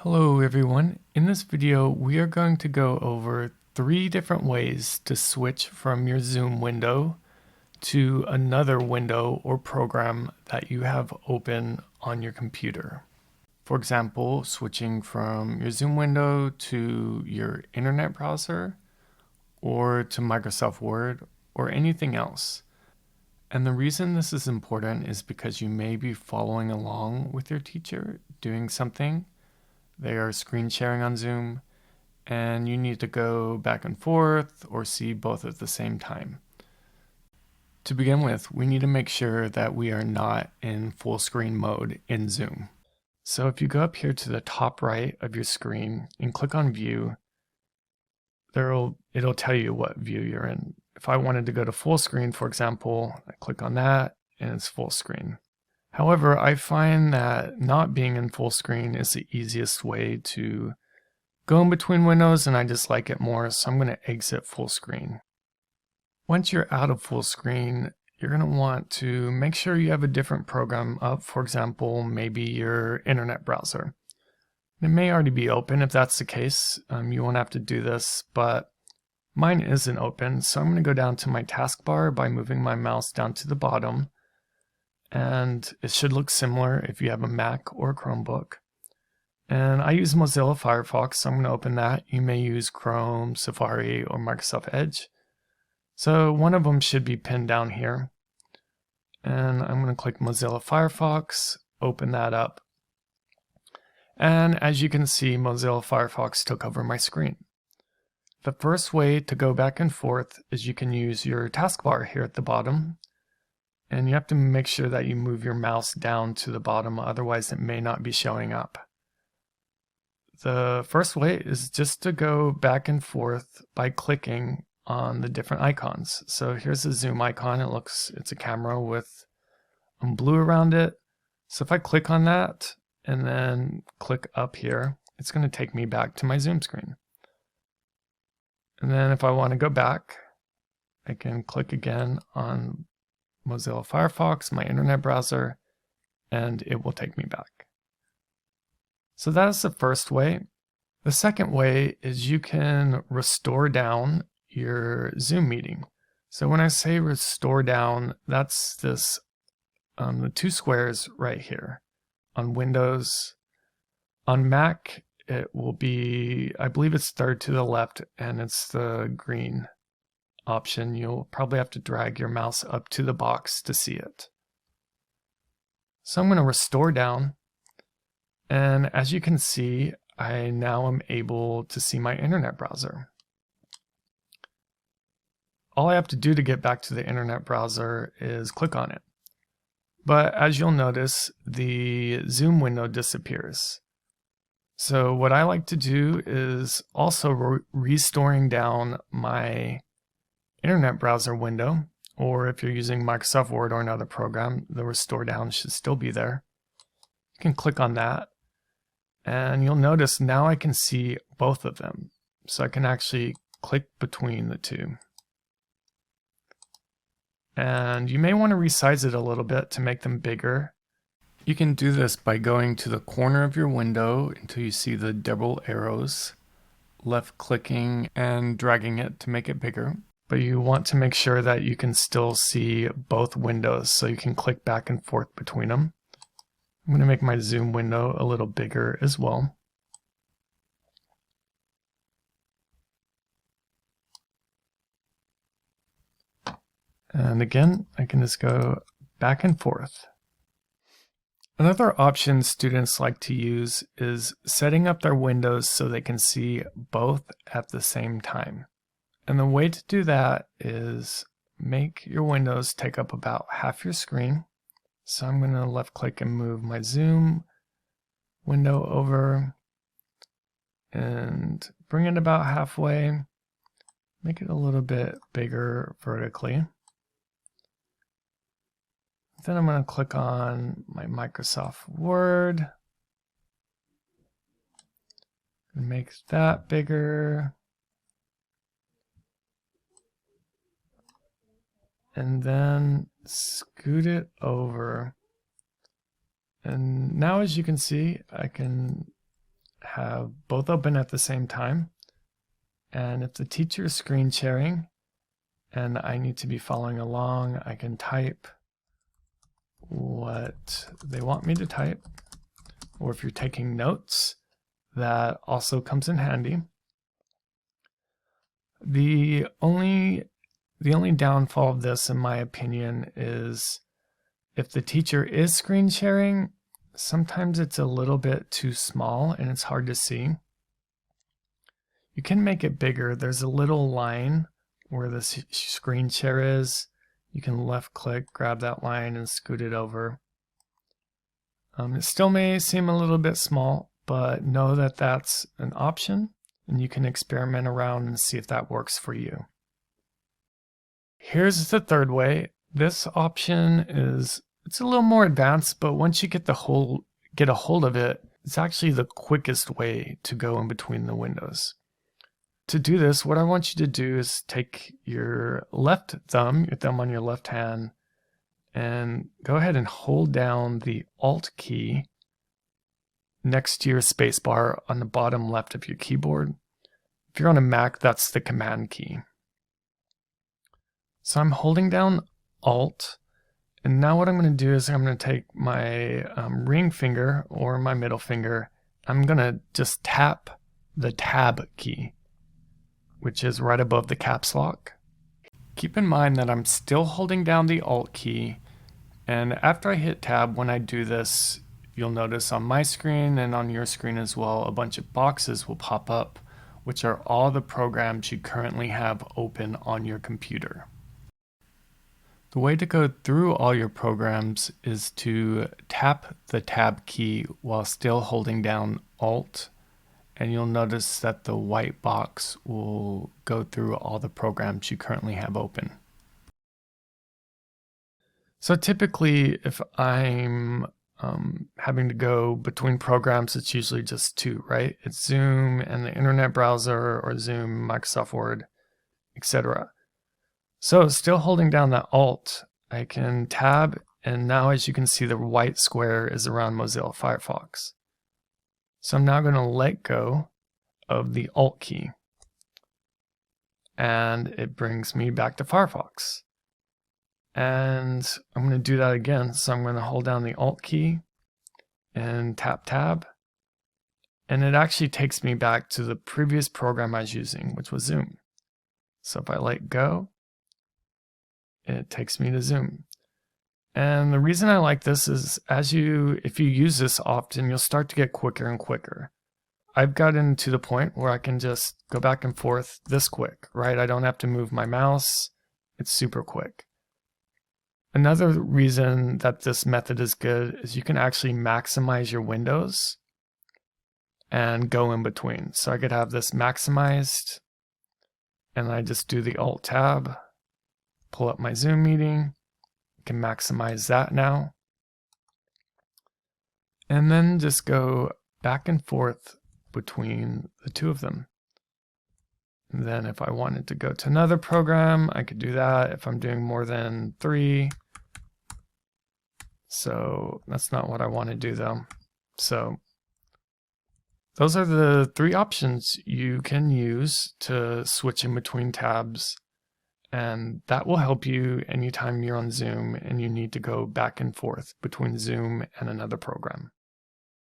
Hello everyone. In this video we are going to go over 3 different ways to switch from your Zoom window to another window or program that you have open on your computer. For example, switching from your Zoom window to your internet browser or to Microsoft Word or anything else. And the reason this is important is because you may be following along with your teacher doing something. They are screen sharing on Zoom, and you need to go back and forth or see both at the same time. To begin with, we need to make sure that we are not in full screen mode in Zoom. So if you go up here to the top right of your screen and click on View, it'll tell you what view you're in. If I wanted to go to full screen, for example, I click on that and it's full screen. However, I find that not being in full screen is the easiest way to go in between windows, and I just like it more, so I'm going to exit full screen. Once you're out of full screen, you're going to want to make sure you have a different program up, for example, maybe your internet browser. It may already be open. If that's the case, you won't have to do this, but mine isn't open, so I'm going to go down to my taskbar by moving my mouse down to the bottom. And it should look similar if you have a Mac or a Chromebook. And I use Mozilla Firefox, so I'm going to open that. You may use Chrome, Safari, or Microsoft Edge. So one of them should be pinned down here. And I'm going to click Mozilla Firefox, open that up. And as you can see, Mozilla Firefox took over my screen. The first way to go back and forth is you can use your taskbar here at the bottom. And you have to make sure that you move your mouse down to the bottom, otherwise it may not be showing up. The first way is just to go back and forth by clicking on the different icons. So here's the zoom icon. It's a camera with blue around it. So if I click on that and then click up here, it's going to take me back to my Zoom screen. And then if I want to go back, I can click again on Mozilla Firefox, my internet browser, and it will take me back. So that's the first way. The second way is you can restore down your Zoom meeting. So when I say restore down, that's this the 2 squares right here. On Windows, on Mac, it will be, I believe it's third to the left, and it's the green option. You'll probably have to drag your mouse up to the box to see it. So I'm going to restore down, and as you can see, I now am able to see my internet browser. All I have to do to get back to the internet browser is click on it. But as you'll notice, the Zoom window disappears. So what I like to do is also restoring down my internet browser window, or if you're using Microsoft Word or another program, the restore down should still be there. You can click on that, and you'll notice now I can see both of them. So I can actually click between the two. And you may want to resize it a little bit to make them bigger. You can do this by going to the corner of your window until you see the double arrows, left clicking and dragging it to make it bigger. But you want to make sure that you can still see both windows, so you can click back and forth between them. I'm going to make my Zoom window a little bigger as well. And again, I can just go back and forth. Another option students like to use is setting up their windows so they can see both at the same time. And the way to do that is make your windows take up about half your screen. So I'm going to left click and move my Zoom window over and bring it about halfway. Make it a little bit bigger vertically. Then I'm going to click on my Microsoft Word and make that bigger. And then scoot it over. And now as you can see, I have both open at the same time. And if the teacher is screen sharing and I need to be following along, I can type what they want me to type. Or if you're taking notes, that also comes in handy. The only downfall of this, in my opinion, is if the teacher is screen sharing, sometimes it's a little bit too small and it's hard to see. You can make it bigger. There's a little line where the screen share is. You can left click, grab that line and scoot it over. It still may seem a little bit small, but know that that's an option and you can experiment around and see if that works for you. Here's the third way. This option it's a little more advanced, but once you get a hold of it, it's actually the quickest way to go in between the windows. To do this, what I want you to do is take your thumb on your left hand, and go ahead and hold down the Alt key next to your spacebar on the bottom left of your keyboard. If you're on a Mac, that's the Command key. So I'm holding down Alt, and now what I'm going to do is I'm going to take my ring finger or my middle finger. I'm going to just tap the Tab key, which is right above the caps lock. Keep in mind that I'm still holding down the Alt key, and after I hit Tab, when I do this, you'll notice on my screen and on your screen as well, a bunch of boxes will pop up, which are all the programs you currently have open on your computer. The way to go through all your programs is to tap the Tab key while still holding down Alt, and you'll notice that the white box will go through all the programs you currently have open. So typically, if I'm having to go between programs, it's usually just two, right? It's Zoom and the internet browser, or Zoom, Microsoft Word, etc. So still holding down that Alt, I can tab, and now as you can see, the white square is around Mozilla Firefox. So I'm now going to let go of the Alt key, and it brings me back to Firefox. And I'm going to do that again. So I'm going to hold down the Alt key and tap Tab, and it actually takes me back to the previous program I was using, which was Zoom. So if I let go, it takes me to Zoom. And the reason I like this is if you use this often, you'll start to get quicker and quicker. I've gotten to the point where I can just go back and forth this quick, right? I don't have to move my mouse. It's super quick. Another reason that this method is good is you can actually maximize your windows and go in between. So I could have this maximized, and I just do the Alt Tab, pull up my Zoom meeting, can maximize that now, and then just go back and forth between the two of them. And then if I wanted to go to another program, I could do that if I'm doing more than 3. So that's not what I want to do though. So those are the 3 options you can use to switch in between tabs. And that will help you anytime you're on Zoom and you need to go back and forth between Zoom and another program.